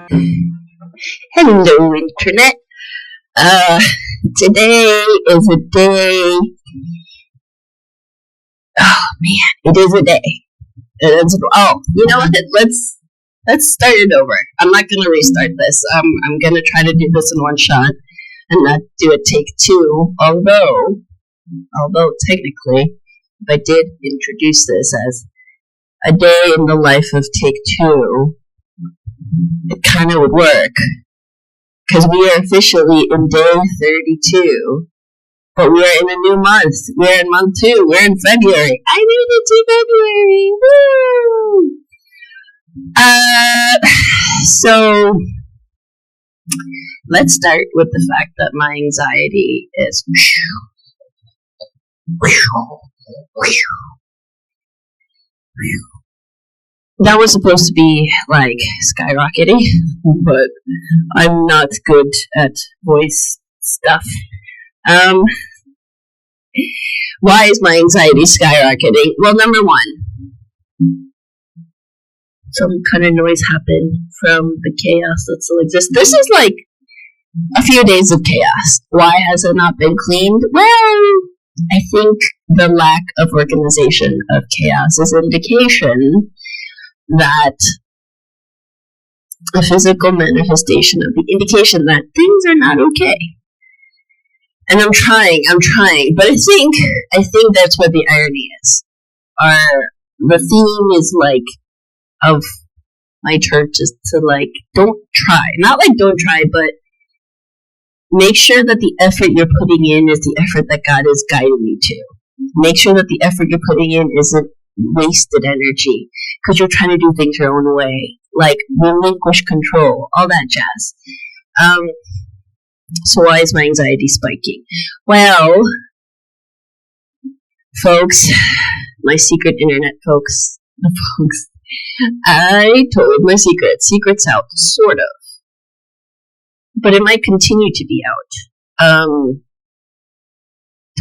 Hello, Internet. Today is a day. Oh man, it is a day. You know what? Let's start it over. I'm not gonna restart this. I'm gonna try to do this in one shot and not do a take two. Although technically, if I did introduce this as a day in the life of take two, it kind of would work. Because we are officially in day 32. But we are in a new month. We're in month 2. We're in February. I made it to February. Woo! So, let's start with the fact that my anxiety is that was supposed to be like skyrocketing, but I'm not good at voice stuff. Why is my anxiety skyrocketing? Well, number one, some kind of noise happened from the chaos that still exists. This is like a few days of chaos. Why has it not been cleaned? Well, I think the lack of organization of chaos is an indication that a physical manifestation of the indication that things are not okay. And I'm trying, but I think that's where the irony is. The theme is like, of my church is to like, don't try. Not like don't try, but make sure that the effort you're putting in is the effort that God is guiding you to. Make sure that the effort you're putting in isn't wasted energy because you're trying to do things your own way, like relinquish control, all that jazz. So why is my anxiety spiking? Well, folks, my secret internet folks, I told my secret's out, sort of, but it might continue to be out.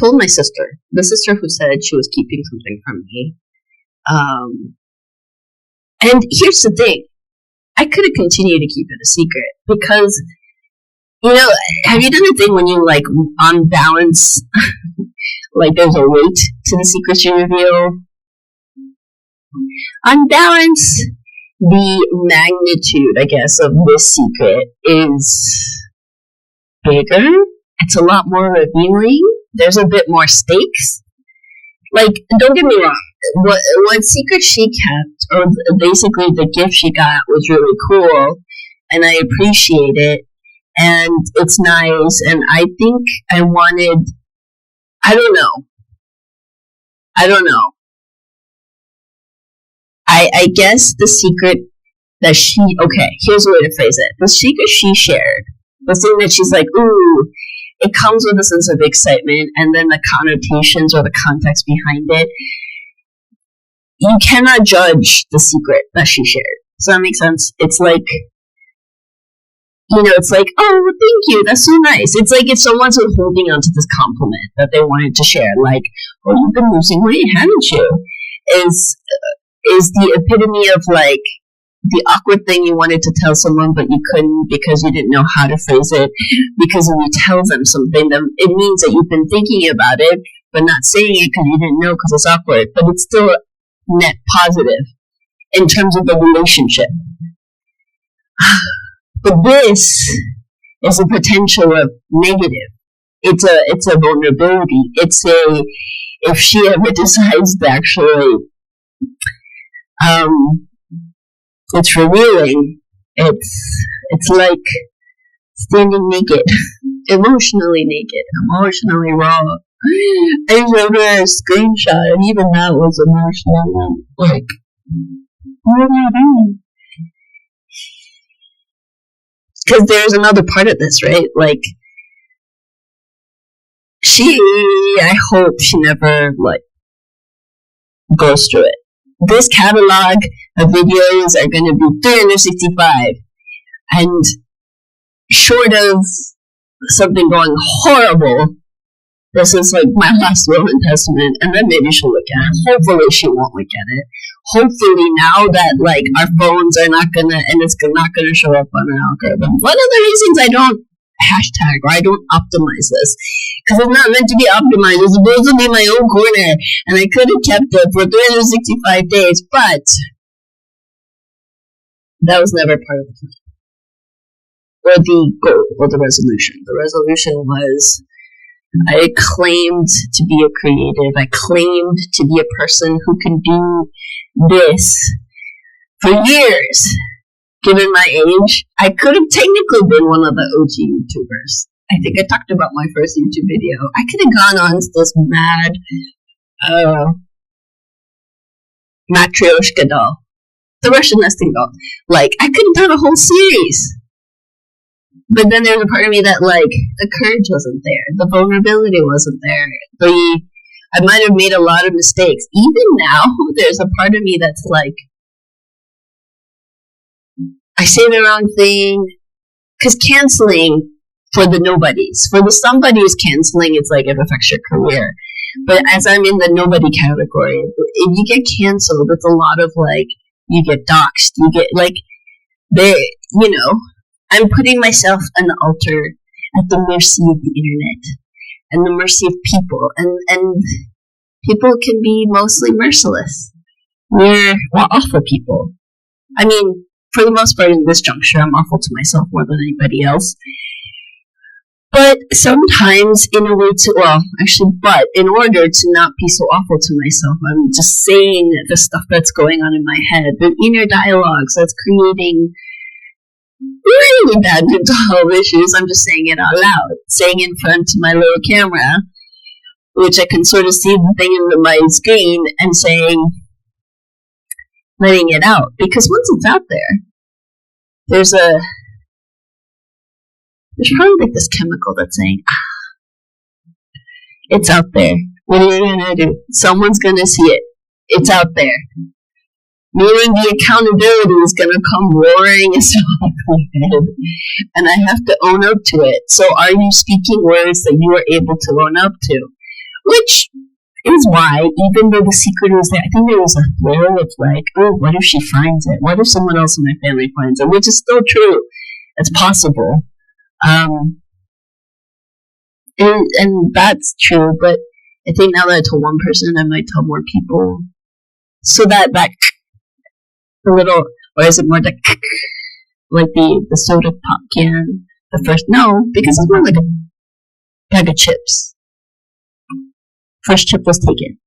Told my sister, the sister who said she was keeping something from me. And here's the thing. I could have continued to keep it a secret because, you know, have you done a thing when you, like, on balance, like there's a weight to the secrets you reveal? On balance, the magnitude, I guess, of this secret is bigger. It's a lot more revealing. There's a bit more stakes. Like, don't get me wrong. What secret she kept, or basically the gift she got, was really cool, and I appreciate it, and it's nice, and I think I wanted, I don't know. I guess the secret that here's a way to phrase it. The secret she shared, the thing that she's like, ooh, it comes with a sense of excitement, and then the connotations or the context behind it. You cannot judge the secret that she shared. Does that make sense? It's like, it's like, oh, thank you, that's so nice. It's like if someone's holding on to this compliment that they wanted to share, like, oh, you've been losing weight, haven't you? Is the epitome of, like, the awkward thing you wanted to tell someone but you couldn't because you didn't know how to phrase it. Because when you tell them something, then it means that you've been thinking about it but not saying it because you didn't know because it's awkward. But it's still net positive in terms of the relationship. But this is a potential of negative. It's a vulnerability. If she ever decides to actually it's revealing. It's like standing naked, emotionally raw. I showed her a screenshot, and even that was emotional. Like, what are you doing? Because there's another part of this, right? Like, I hope she never, like, goes through it. This catalog of videos are going to be 365, and short of something going horrible, This is like my last will and testament, and then maybe she'll look at it. Hopefully she won't look at it. Hopefully now that like our phones are not gonna, and it's not gonna show up on our algorithm. One of the reasons I don't hashtag or I don't optimize this, because it's not meant to be optimized. It's supposed to be my own corner, and I could have kept it for 365 days, but that was never part of the plan. Or the goal, or the resolution. The resolution was, I claimed to be a creative. I claimed to be a person who can do this for years. Given my age, I could have technically been one of the OG YouTubers. I think I talked about my first YouTube video. I could have gone on to this mad Matryoshka doll. The Russian nesting doll. Like, I could have done a whole series. But then there's a part of me that, like, the courage wasn't there. The vulnerability wasn't there. I might have made a lot of mistakes. Even now, there's a part of me that's like, I say the wrong thing. Because canceling for the nobodies. For the somebodies, canceling, it's like it affects your career. But as I'm in the nobody category, if you get canceled, it's a lot of, like, you get doxxed. You get, like, I'm putting myself on the altar at the mercy of the internet and the mercy of people. And people can be mostly merciless. We're awful people. I mean, for the most part in this juncture, I'm awful to myself more than anybody else. But sometimes in order to not be so awful to myself, I'm just saying the stuff that's going on in my head, the inner dialogues that's creating really bad mental health issues. I'm just saying it out loud, saying in front of my little camera, which I can sort of see the thing in my screen, and letting it out. Because once it's out there, there's probably like this chemical that's saying, it's out there. What are you gonna do? Someone's gonna see it. It's out there. Meaning the accountability is going to come roaring as well, and I have to own up to it. So are you speaking words that you are able to own up to? Which is why, even though the secret was there, I think there was a thrill of like, oh, what if she finds it? What if someone else in my family finds it? Which is still true. It's possible. And that's true, but I think now that I told one person, I might tell more people. So that the little, or is it more like the soda pop can? The first, no, because it's more like a bag of chips. First chip was taken.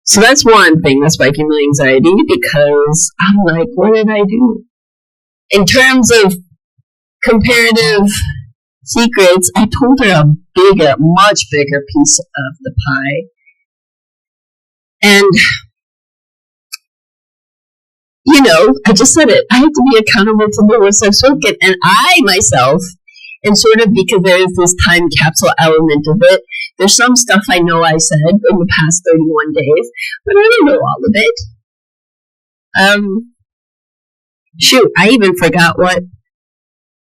So that's one thing that's spiking my anxiety, because I'm like, what did I do? In terms of comparative secrets, I told her a much bigger piece of the pie. And I just said it. I have to be accountable to the words I've spoken. And I myself, and sort of because there is this time capsule element of it, there's some stuff I know I said in the past 31 days, but I don't know all of it. I even forgot what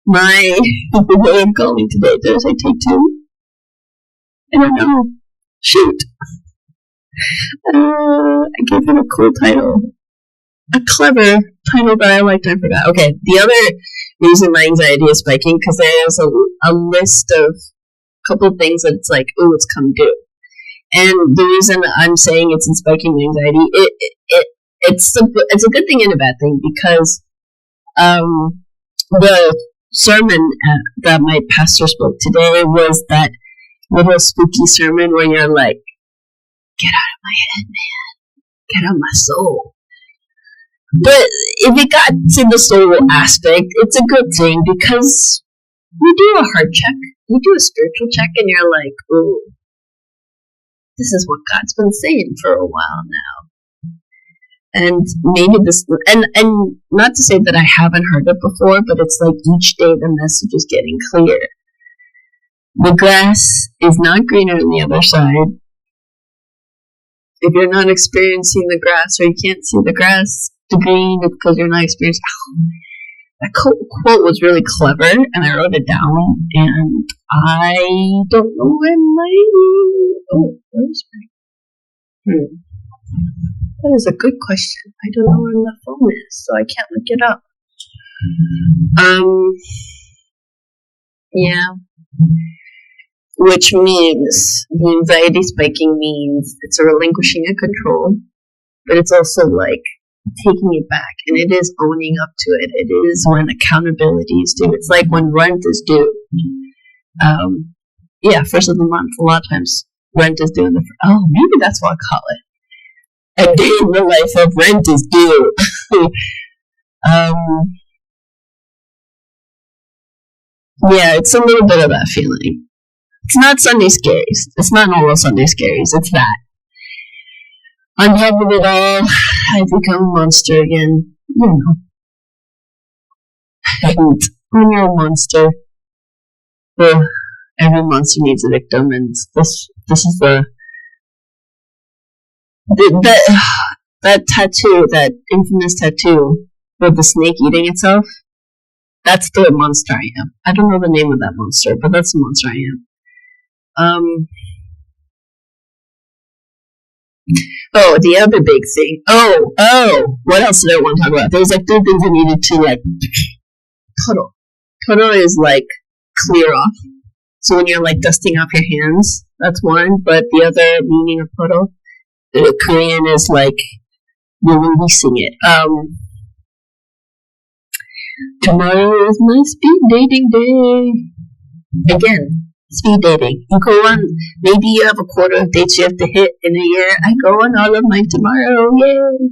my way I'm calling today. Did I say take two? I don't know. Shoot. I gave it a cool title. A clever title that I liked, I forgot. Okay, the other reason my anxiety is spiking, because there's a list of a couple of things that it's like, oh, it's come due. And the reason I'm saying it's spiking my anxiety, it's a good thing and a bad thing, because the sermon that my pastor spoke today was that little spooky sermon where you're like, get out of my head, man. Get out of my soul. But if it got to the soul aspect, it's a good thing, because you do a heart check, you do a spiritual check, and you're like, ooh, this is what God's been saying for a while now. And maybe this, and not to say that I haven't heard it before, but it's like each day the message is getting clear. The grass is not greener on the other side. If you're not experiencing the grass, or you can't see the grass, the green, it's because you're not experiencing. that quote was really clever, and I wrote it down, and I don't know where's my... That is a good question. I don't know where my phone is, so I can't look it up. Yeah. Which means the anxiety spiking means it's a relinquishing of control, but it's also like taking it back, and it is owning up to it. It is when accountability is due. It's like when rent is due. First of the month. A lot of times rent is due. Maybe that's what I call it. A day in the life of rent is due. It's a little bit of that feeling. It's not Sunday scaries. It's not all Sunday scaries. It's that. On top of it all, I become a monster again. And when you're a monster, every monster needs a victim, and this is that tattoo, that infamous tattoo with the snake eating itself. That's the monster I am. I don't know the name of that monster, but that's the monster I am. The other big thing. What else did I want to talk about? There's like 3 things I needed to like puddle. Puddle is like clear off. So when you're like dusting off your hands, that's one. But the other meaning of puddle, the Korean is like you're releasing it. Tomorrow is my speed dating day. Again. Speed dating. You go on, maybe you have a quarter of dates you have to hit in a year. I go on all of mine tomorrow. Yay!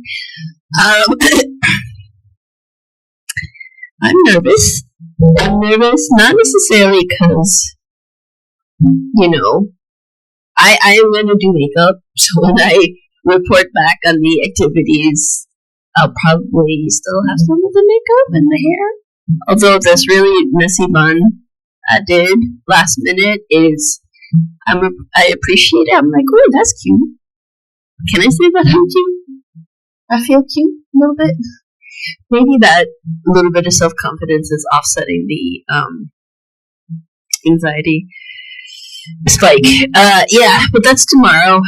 I'm nervous. Not necessarily because, I am going to do makeup. So when I report back on the activities, I'll probably still have some of the makeup and the hair. Although this really messy bun I did last minute is, I appreciate it. I'm like, oh, that's cute. Can I say that I'm cute? I feel cute a little bit. Maybe that little bit of self-confidence is offsetting the anxiety spike. But that's tomorrow.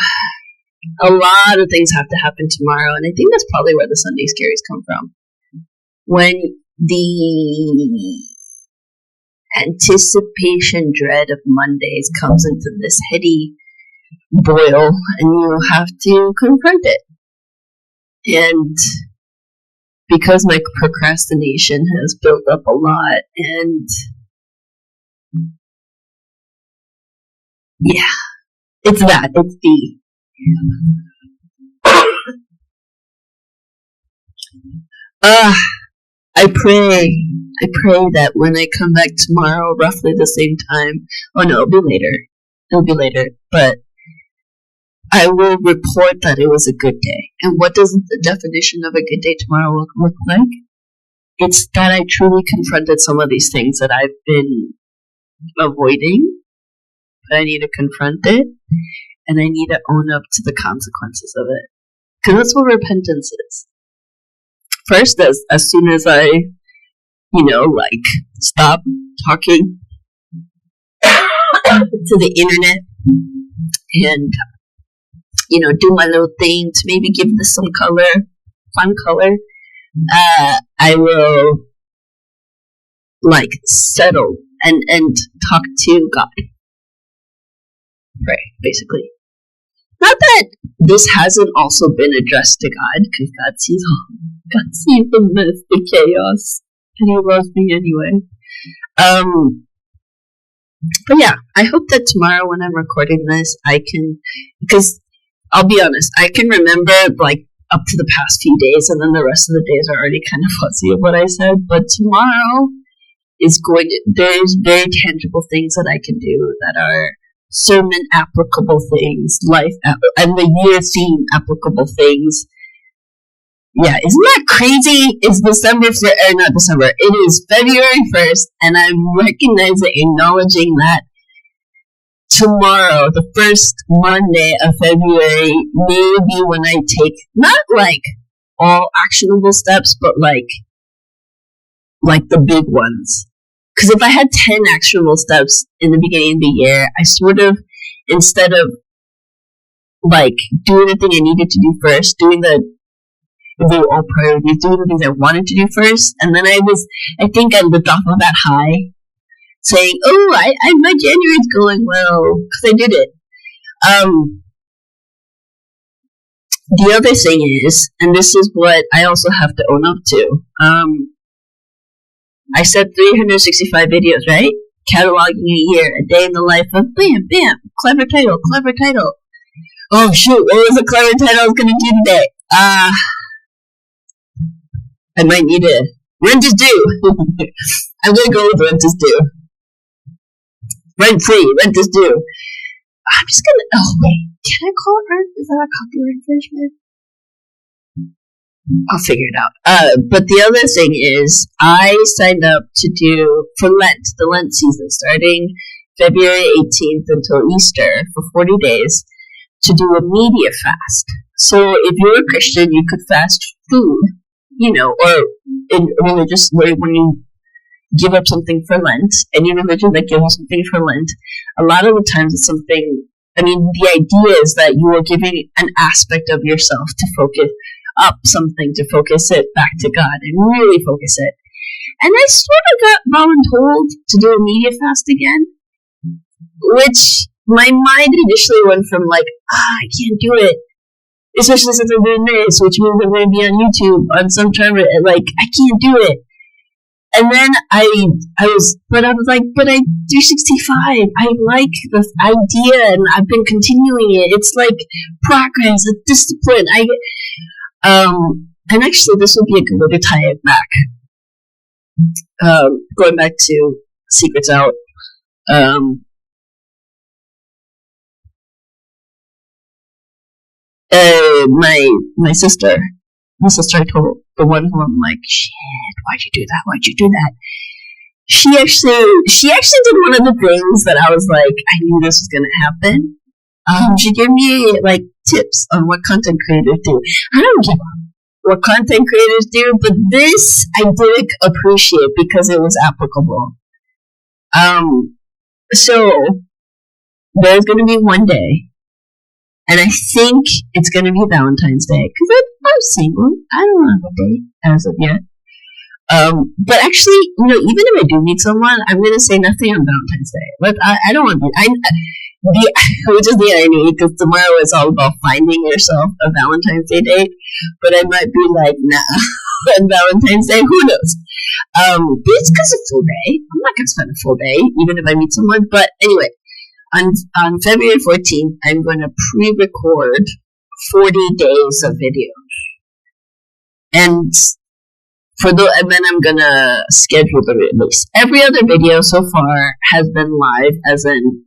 A lot of things have to happen tomorrow, and I think that's probably where the Sunday scaries come from. When the anticipation dread of Mondays comes into this heady boil, and you have to confront it. And because my procrastination has built up a lot, and it's that. It's the I pray that when I come back tomorrow, roughly the same time, it'll be later, but I will report that it was a good day. And what does the definition of a good day tomorrow look like? It's that I truly confronted some of these things that I've been avoiding, but I need to confront it, and I need to own up to the consequences of it. Because that's what repentance is. First, as soon as I, stop talking to the internet and, do my little thing to maybe give this some fun color, I will, settle and talk to God. Pray, basically. Not that this hasn't also been addressed to God, because God sees the mess, the chaos, and He loves me anyway. But yeah, I hope that tomorrow when I'm recording this, I can, because I'll be honest, I can remember up to the past few days, and then the rest of the days are already kind of fuzzy of what I said. But tomorrow there's very tangible things that I can do that are sermon applicable things, life and the year theme applicable things. Yeah, isn't that crazy? It's not December. It is February 1st, and I'm acknowledging that tomorrow, the first Monday of February, may be when I take not all actionable steps, but like the big ones. Because if I had 10 actionable steps in the beginning of the year, I sort of, instead of like doing the thing I needed to do first, doing all priorities, doing the things I wanted to do first, and then I think I lived off of that high, saying, "Oh, my January's going well because I did it." The other thing is, and this is what I also have to own up to. I said 365 videos, right? Cataloging a year, a day in the life of bam, bam, clever title. Oh shoot, what was the clever title I was gonna do today? I might need to. Rent is due. I'm gonna go with rent is due. Rent free, rent is due. I'm just gonna. Oh wait, can I call it rent? Is that a copyright infringement? I'll figure it out. But the other thing is, I signed up to do for Lent, the Lent season, starting February 18th until Easter for 40 days, to do a media fast. So if you're a Christian, you could fast food, or in religious way when you give up something for Lent, any religion that gives something for Lent, a lot of the times it's something. I mean, the idea is that you are giving an aspect of yourself to focus up something, to focus it back to God and really focus it. And I sort of got voluntold to do a media fast again, which my mind initially went from like, I can't do it, especially since I'm doing this, which means I'm going to be on YouTube on some time, like, I can't do it. And then I was like, but I 365. I like this idea, and I've been continuing it. It's like progress, it's discipline. And actually, this would be a good way to tie it back. Going back to Secrets Out. My sister I told, the one who I'm like, shit, why'd you do that? She actually did one of the things that I was like, I knew this was gonna happen. She gave me like tips on what content creators do. I don't give up what content creators do, but this I did appreciate because it was applicable. So there's gonna be one day, and I think it's going to be Valentine's Day, because I'm single. I don't have a date as of yet. But actually, even if I do meet someone, I'm going to say nothing on Valentine's Day. But I don't want to which is the irony, because tomorrow is all about finding yourself a Valentine's Day date. But I might be like, nah, on Valentine's Day, who knows? But it's because a full day. I'm not going to spend a full day, even if I meet someone. But anyway. On February 14th, I'm going to pre-record 40 days of videos. And then I'm going to schedule the release. Every other video so far has been live, as in,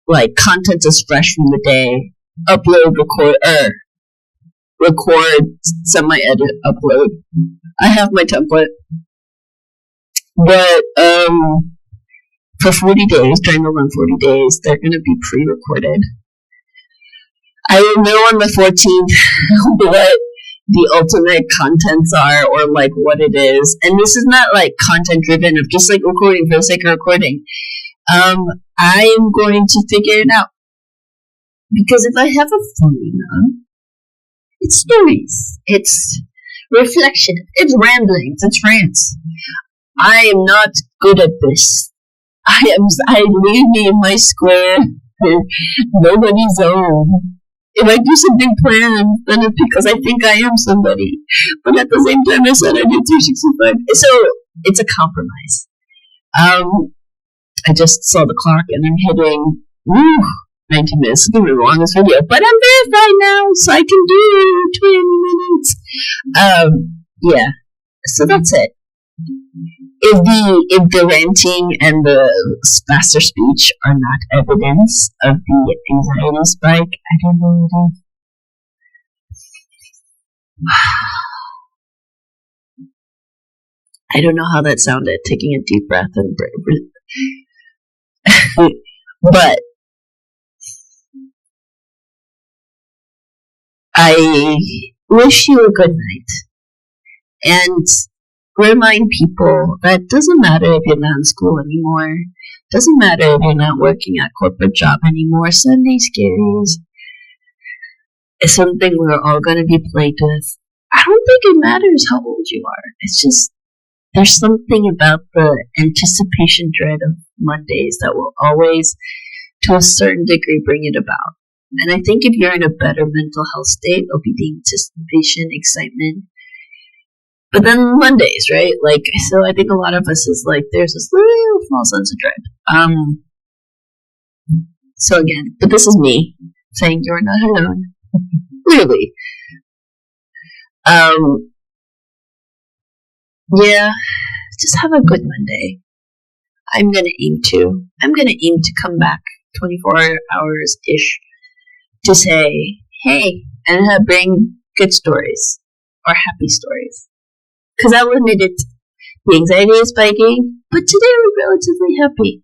like content is fresh from the day. Upload, record, semi-edit, upload. I have my template. But, for 40 days, during the Lent 40 days, they're going to be pre-recorded. I will know on the 14th what the ultimate contents are, or like what it is. And this is not like content driven of just like recording for the sake of recording. I am going to figure it out. Because if I have a formula, it's stories, it's reflection, it's ramblings, it's rants. I am not good at this. I leave me in my square, nobody's zone. If I do something planned, then it's because I think I am somebody. But at the same time, I said I did 265. So, it's a compromise. I just saw the clock and I'm hitting, 19 minutes. It's going to be the longest video. But I'm verified now, so I can do 20 minutes. Yeah. So that's it. If the ranting and the faster speech are not evidence of the anxiety spike, I don't know what is. I don't know how that sounded, taking a deep breath and but I wish you a good night. and remind people that it doesn't matter if you're not in school anymore. Doesn't matter if you're not working at corporate job anymore. Sunday scaries is something we're all going to be plagued with. I don't think it matters how old you are. It's just there's something about the anticipation dread of Mondays that will always, to a certain degree, bring it about. And I think if you're in a better mental health state, it'll be the anticipation, excitement. But then Mondays, right? Like, so I think a lot of us is like, there's this little small sense of dread. So again, but this is me saying you're not alone. Clearly. Yeah, just have a good Monday. I'm gonna aim to come back 24 hours-ish to say, hey, and bring good stories or happy stories. Because I will admit it, the anxiety is spiking, but today we're relatively happy.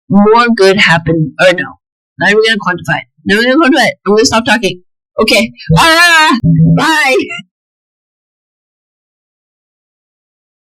More good happened, or no, not even going to quantify it. I'm going to stop talking. Okay, bye!